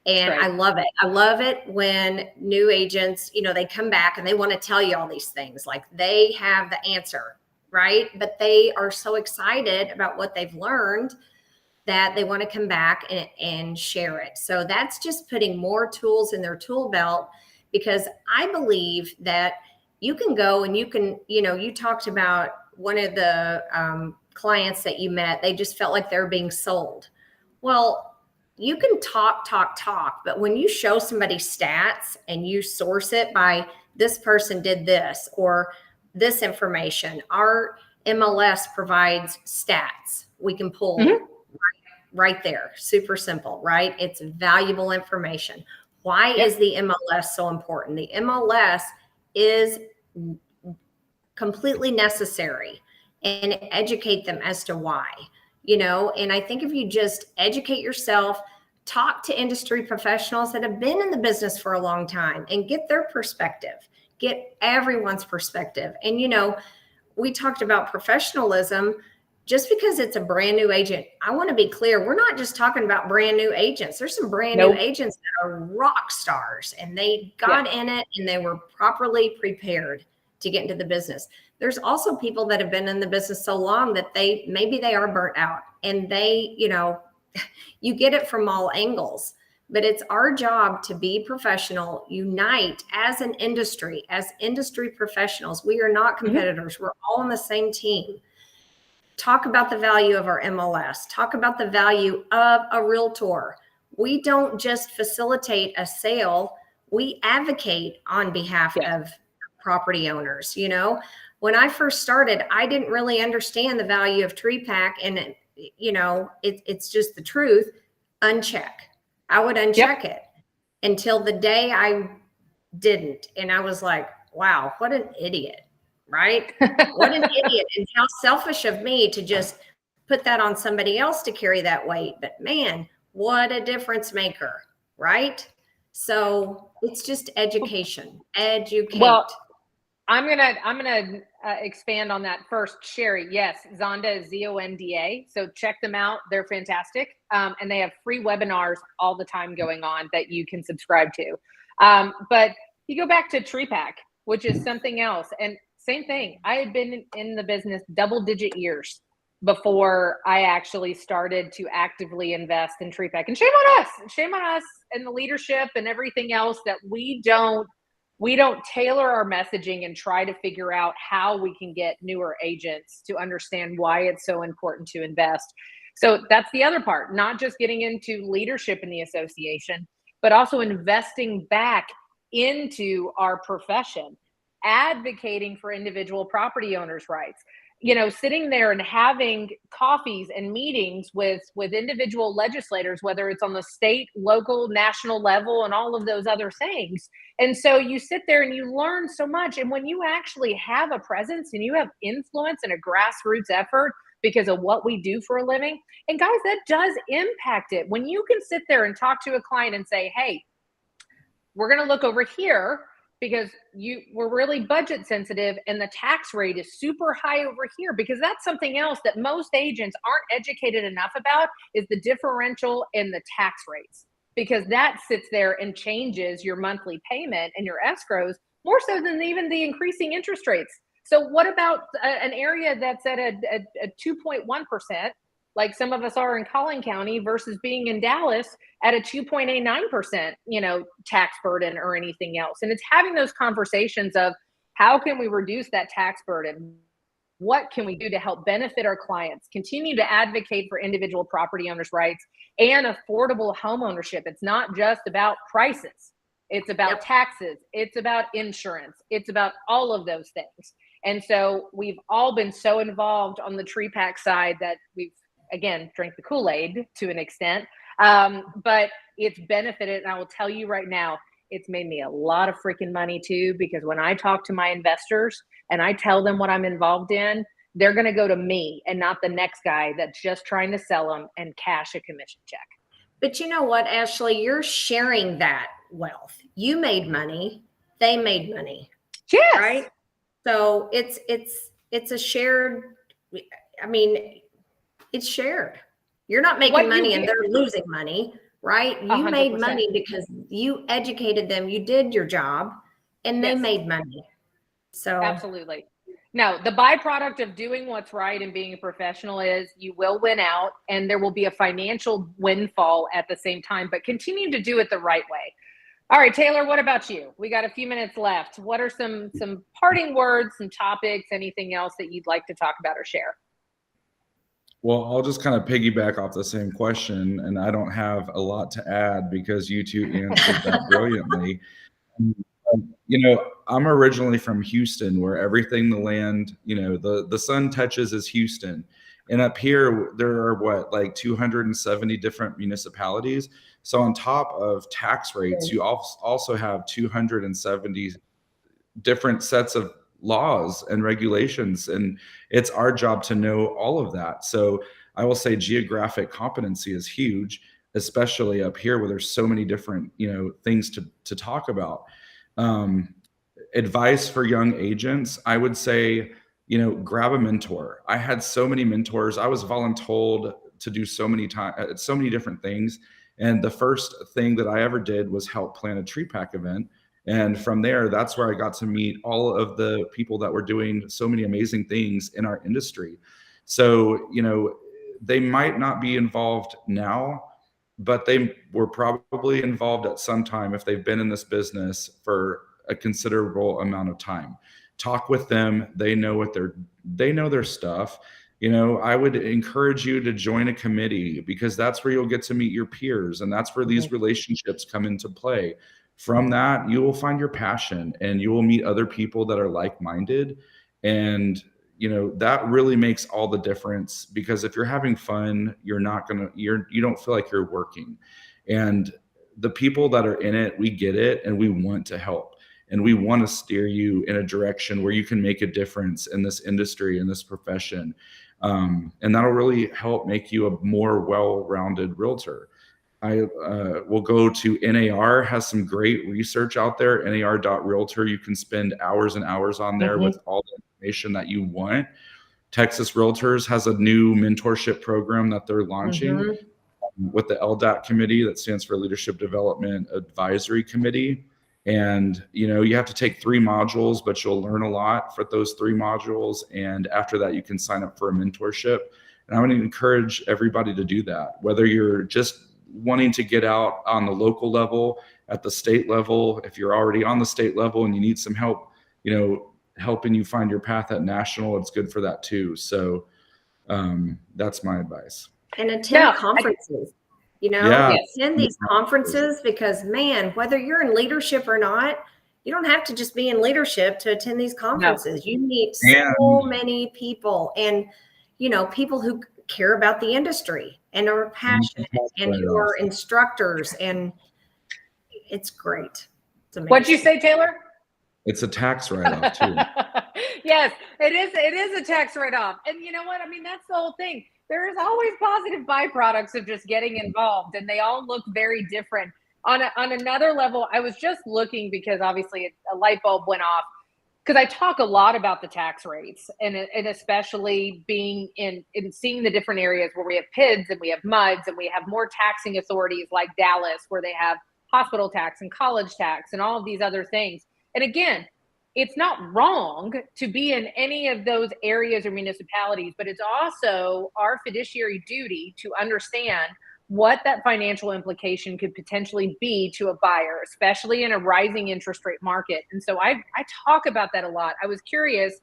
S2: And I love it. I love it when new agents, they come back and they want to tell you all these things like they have the answer. right? But they are so excited about what they've learned that they want to come back and share it. So that's just putting more tools in their tool belt, because I believe that you can go and you can, you talked about one of the clients that you met, they just felt like they're being sold. Well, you can talk, but when you show somebody stats and you source it by this person did this or this information, our MLS provides stats we can pull right there. Super simple, right? It's valuable information. Why is the MLS so important? The MLS is completely necessary, and educate them as to why, and I think if you just educate yourself, talk to industry professionals that have been in the business for a long time and get their perspective, get everyone's perspective. And, we talked about professionalism. Just because it's a brand new agent, I want to be clear, we're not just talking about brand new agents. There's some brand new agents that are rock stars, and they got in it and they were properly prepared to get into the business. There's also people that have been in the business so long that maybe they are burnt out, and they, you get it from all angles. But it's our job to be professional, unite as an industry, as industry professionals. We are not competitors. We're all on the same team. Talk about the value of our MLS. Talk about the value of a realtor. We don't just facilitate a sale. We advocate on behalf of property owners. When I first started, I didn't really understand the value of TreePack, and it's just the truth. Uncheck. I would uncheck it until the day I didn't, and I was like, wow, what an idiot. Right? What an idiot, and how selfish of me to just put that on somebody else to carry that weight. But man, what a difference maker, right? So it's just education. Educate.
S1: Well, I'm gonna expand on that first, Sherry. Yes, Zonda is ZONDA. So check them out; they're fantastic, and they have free webinars all the time going on that you can subscribe to. But you go back to TreePack, which is something else, and same thing. I had been in the business double-digit years before I actually started to actively invest in TreePack. And shame on us and the leadership and everything else that we don't tailor our messaging and try to figure out how we can get newer agents to understand why it's so important to invest. So that's the other part, not just getting into leadership in the association, but also investing back into our profession, advocating for individual property owners' rights, sitting there and having coffees and meetings with individual legislators, whether it's on the state, local, national level, and all of those other things. And so you sit there and you learn so much. And when you actually have a presence and you have influence and a grassroots effort because of what we do for a living, and guys, that does impact it. When you can sit there and talk to a client and say, hey, we're going to look over here because we're really budget sensitive and the tax rate is super high over here, because that's something else that most agents aren't educated enough about, is the differential in the tax rates, because that sits there and changes your monthly payment and your escrows more so than even the increasing interest rates. So what about an area that's at a 2.1%, like some of us are in Collin County, versus being in Dallas at a 2.89%, tax burden or anything else? And it's having those conversations of how can we reduce that tax burden? What can we do to help benefit our clients, continue to advocate for individual property owners' rights and affordable home ownership? It's not just about prices. It's about taxes. It's about insurance. It's about all of those things. And so we've all been so involved on the TreePack side that we've, again, drank the Kool-Aid to an extent, but it's benefited. And I will tell you right now, it's made me a lot of freaking money too, because when I talk to my investors and I tell them what I'm involved in, they're going to go to me and not the next guy that's just trying to sell them and cash a commission check.
S2: But you know what, Ashley, you're sharing that wealth. You made money. They made money.
S1: Yes.
S2: Right. So it's a shared, it's shared. You're not making money and they're losing money, right? You 100%. Made money because you educated them, you did your job, and they made money. So
S1: absolutely. No, the byproduct of doing what's right and being a professional is you will win out, and there will be a financial windfall at the same time, but continue to do it the right way. All right, Taylor, what about you? We got a few minutes left. What are some parting words, some topics, anything else that you'd like to talk about or share?
S3: Well, I'll just kind of piggyback off the same question, and I don't have a lot to add because you two answered that brilliantly. I'm originally from Houston, where everything the land, the sun touches is Houston. And up here, there are like 270 different municipalities. So on top of tax rates, you also have 270 different sets of laws and regulations. And it's our job to know all of that. So I will say geographic competency is huge, especially up here where there's so many different, things to talk about. Advice for young agents, I would say, grab a mentor. I had so many mentors. I was voluntold to do so many different things. And the first thing that I ever did was help plan a tree pack event. And from there, that's where I got to meet all of the people that were doing so many amazing things in our industry. So, they might not be involved now, but they were probably involved at some time if they've been in this business for a considerable amount of time. Talk with them. They know their stuff. I would encourage you to join a committee, because that's where you'll get to meet your peers, and that's where these relationships come into play. From that, you will find your passion, and you will meet other people that are like-minded. And that really makes all the difference, because if you're having fun, you don't feel like you're working. And the people that are in it, we get it, and we want to help, and we want to steer you in a direction where you can make a difference in this industry, in this profession. And that'll really help make you a more well-rounded realtor. I will go to NAR, has some great research out there, nar.realtor. You can spend hours and hours on there with all the information that you want. Texas Realtors has a new mentorship program that they're launching with the LDAT committee, that stands for Leadership Development Advisory Committee. And, you have to take 3 modules, but you'll learn a lot for those 3 modules. And after that, you can sign up for a mentorship. And I would encourage everybody to do that, whether you're just wanting to get out on the local level, at the state level. If you're already on the state level and you need some help, helping you find your path at national, it's good for that too. So that's my advice.
S2: And attend conferences. Attend these conferences, because man, whether you're in leadership or not, you don't have to just be in leadership to attend these conferences. You meet so many people, and people who care about the industry and are passionate, and who are instructors, and it's great. It's amazing.
S1: What'd you say, Taylor?
S3: It's a tax write-off too.
S1: Yes, it is. It is a tax write-off. And you know what? I mean, that's the whole thing. There is always positive byproducts of just getting involved, and they all look very different. On another level, I was just looking, because obviously a light bulb went off, because I talk a lot about the tax rates, and especially being in seeing the different areas where we have PIDs and we have MUDs, and we have more taxing authorities like Dallas, where they have hospital tax and college tax and all of these other things. And again, it's not wrong to be in any of those areas or municipalities, but it's also our fiduciary duty to understand what that financial implication could potentially be to a buyer, especially in a rising interest rate market. And so I talk about that a lot. I was curious,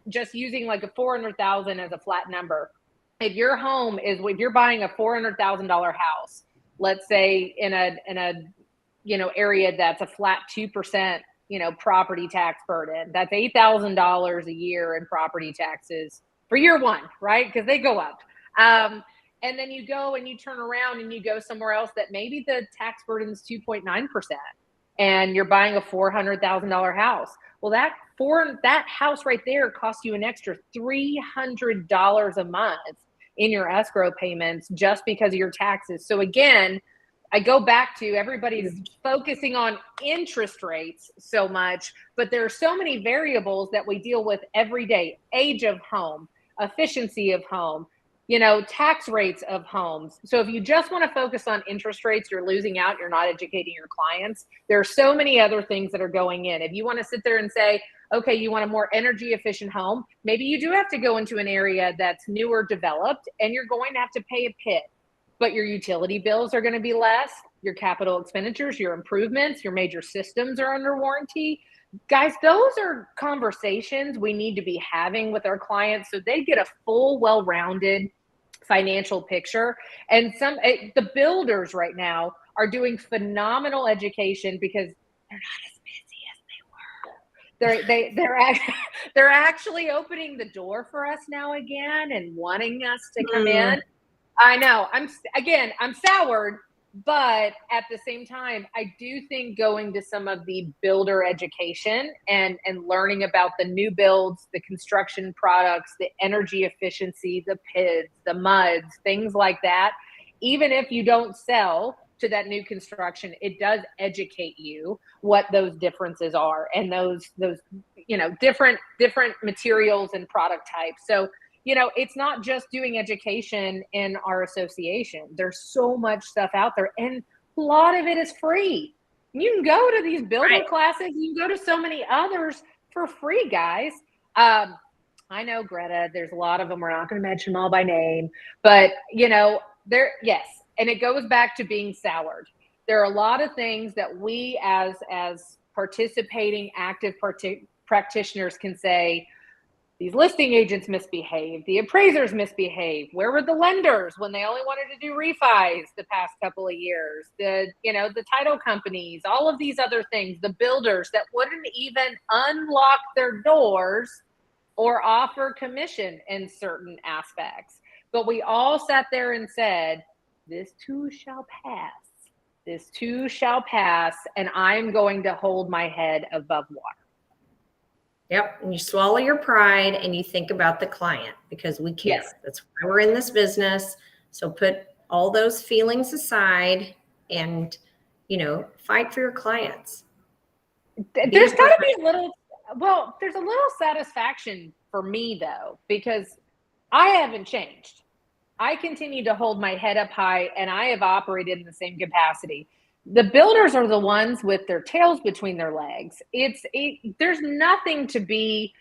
S1: just using like a $400,000 as a flat number. If your home is, if you're buying a $400,000 house, let's say in a area that's a flat 2%, property tax burden, that's $8,000 a year in property taxes for year one, right? Because they go up. And then you go and you turn around and you go somewhere else that maybe the tax burden is 2.9%, and you're buying a $400,000 house. Well, that house right there costs you an extra $300 a month in your escrow payments just because of your taxes. So again, I go back to everybody's focusing on interest rates so much, but there are so many variables that we deal with every day: age of home, efficiency of home, tax rates of homes. So if you just want to focus on interest rates, you're losing out. You're not educating your clients. There are so many other things that are going in. If you want to sit there and say, okay, you want a more energy efficient home. Maybe you do have to go into an area that's newer developed and you're going to have to pay a PIT, but your utility bills are going to be less. Your capital expenditures, your improvements, your major systems are under warranty. Guys, those are conversations we need to be having with our clients so they get a full, well-rounded financial picture. And the builders right now are doing phenomenal education because they're not as busy as they were. They're actually opening the door for us now again and wanting us to come in. I know I'm soured, but at the same time, I do think going to some of the builder education and learning about the new builds, the construction products, the energy efficiency, the PIDs, the MUDs, things like that, even if you don't sell to that new construction, it does educate you what those differences are and those different materials and product types. So it's not just doing education in our association. There's so much stuff out there, and a lot of it is free. You can go to these builder classes. You can go to so many others for free, guys. I know, Greta, there's a lot of them. We're not going to mention them all by name, but yes. And it goes back to being soured. There are a lot of things that we as participating active practitioners can say, these listing agents misbehaved, the appraisers misbehaved. Where were the lenders when they only wanted to do refis the past couple of years? The title companies, all of these other things, the builders that wouldn't even unlock their doors or offer commission in certain aspects. But we all sat there and said, this too shall pass. This too shall pass, and I'm going to hold my head above water.
S2: Yep. And you swallow your pride and you think about the client because we care.
S1: Yes.
S2: That's why we're in this business. So put all those feelings aside and, fight for your clients.
S1: There's got to be there's a little satisfaction for me though, because I haven't changed. I continue to hold my head up high and I have operated in the same capacity. The builders are the ones with their tails between their legs. There's nothing to be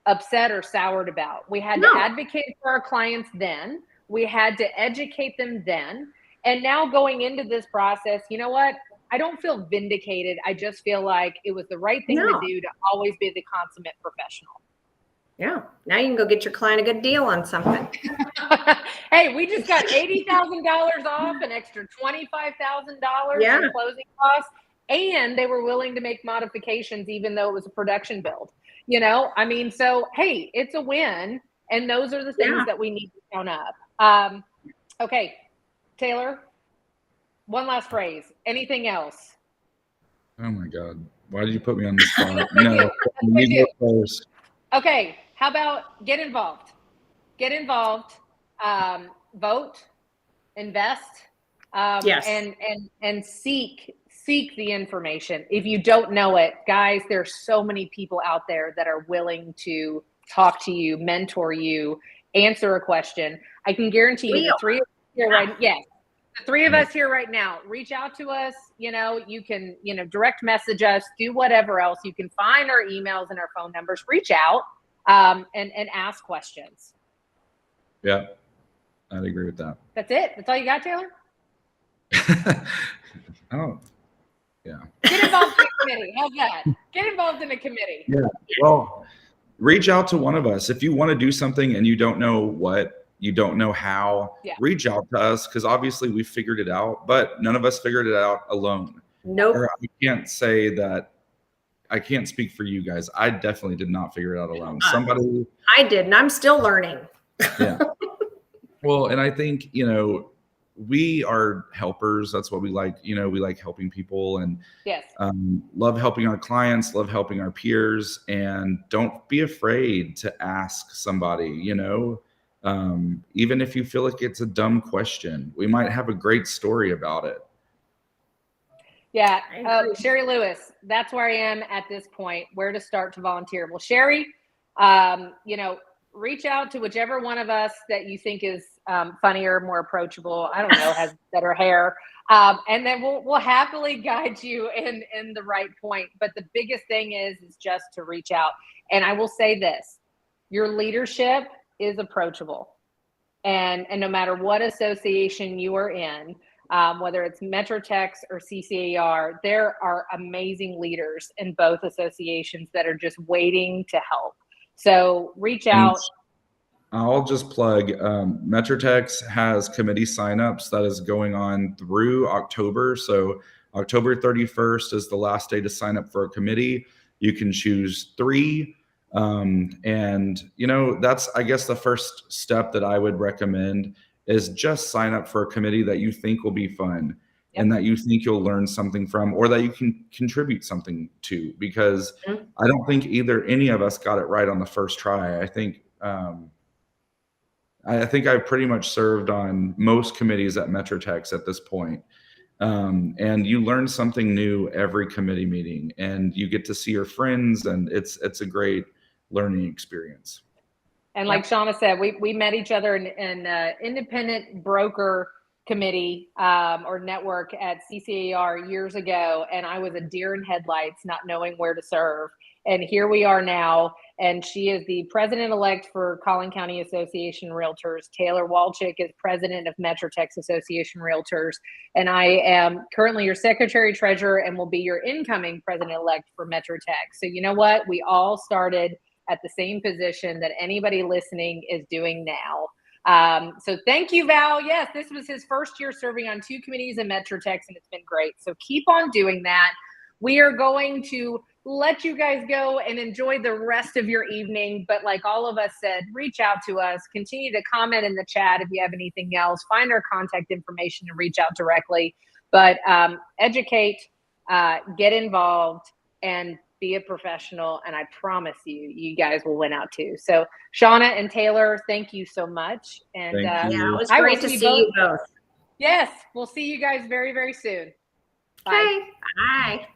S1: upset or soured about. We had to advocate for our clients then. We had to educate them then. And now going into this process, you know what? I don't feel vindicated. I just feel like it was the right thing to do to always be the consummate professional.
S2: Yeah. Now you can go get your client a good deal on something.
S1: Hey, we just got $80,000 off, an extra $25,000 in closing costs, and they were willing to make modifications even though it was a production build. So hey, it's a win, and those are the things that we need to count up. Okay, Taylor, one last phrase. Anything else?
S3: Oh my God, why did you put me on the spot? No, you go first.
S1: Okay, how about get involved? Get involved. Vote, invest, and seek the information. If you don't know it, guys, there's so many people out there that are willing to talk to you, mentor you, answer a question. I can guarantee you the three of us here right now, reach out to us. You can, direct message us, do whatever else. You can find our emails and our phone numbers, reach out, and ask questions.
S3: Yeah, I'd agree with that.
S1: That's it. That's all you got, Taylor?
S3: Yeah.
S1: Get involved in a committee. How's that? Get involved in a committee.
S3: Yeah. Well, reach out to one of us. If you want to do something and you don't know what, you don't know how, reach out to us, because obviously we figured it out, but none of us figured it out alone.
S2: Nope.
S3: Or I can't say that. I can't speak for you guys. I definitely did not figure it out alone.
S2: I did, and I'm still learning.
S3: Yeah. Well, and I think, we are helpers. That's what we like. We like helping people and love helping our clients, love helping our peers, and don't be afraid to ask somebody, even if you feel like it's a dumb question. We might have a great story about it.
S1: Yeah. Sherry Lewis, that's where I am at this point, where to start to volunteer. Well, Sherry, reach out to whichever one of us that you think is funnier, more approachable. I don't know, has better hair. And then we'll happily guide you in the right point. But the biggest thing is just to reach out. And I will say this, your leadership is approachable. And no matter what association you are in, whether it's MetroTex or CCAR, there are amazing leaders in both associations that are just waiting to help. So reach out.
S3: I'll just plug, MetroTex has committee signups that is going on through October. So October 31st is the last day to sign up for a committee. You can choose 3. And that's, I guess, the first step that I would recommend is just sign up for a committee that you think will be fun. Yep. And that you think you'll learn something from, or that you can contribute something to, because I don't think any of us got it right on the first try. I think I've pretty much served on most committees at MetroTex at this point. And you learn something new every committee meeting, and you get to see your friends, and it's a great learning experience.
S1: And like Shana said, we met each other in independent broker committee or network at CCAR years ago, and I was a deer in headlights, not knowing where to serve. And here we are now, and she is the president-elect for Collin County Association Realtors. Taylor Walcik is president of MetroTex Association Realtors, and I am currently your secretary-treasurer and will be your incoming president-elect for MetroTex. So you know what? We all started at the same position that anybody listening is doing now. So thank you, Val. Yes, this was his first year serving on 2 committees in MetroTex, and it's been great. So keep on doing that. We are going to let you guys go and enjoy the rest of your evening. But like all of us said, reach out to us, continue to comment in the chat if you have anything else, find our contact information and reach out directly. But educate, get involved, and be a professional. And I promise you guys will win out too. So Shana and Taylor, thank you so much. And
S2: yeah, it was great to see you both.
S1: Yes, we'll see you guys very, very soon.
S2: Bye. Okay. Bye.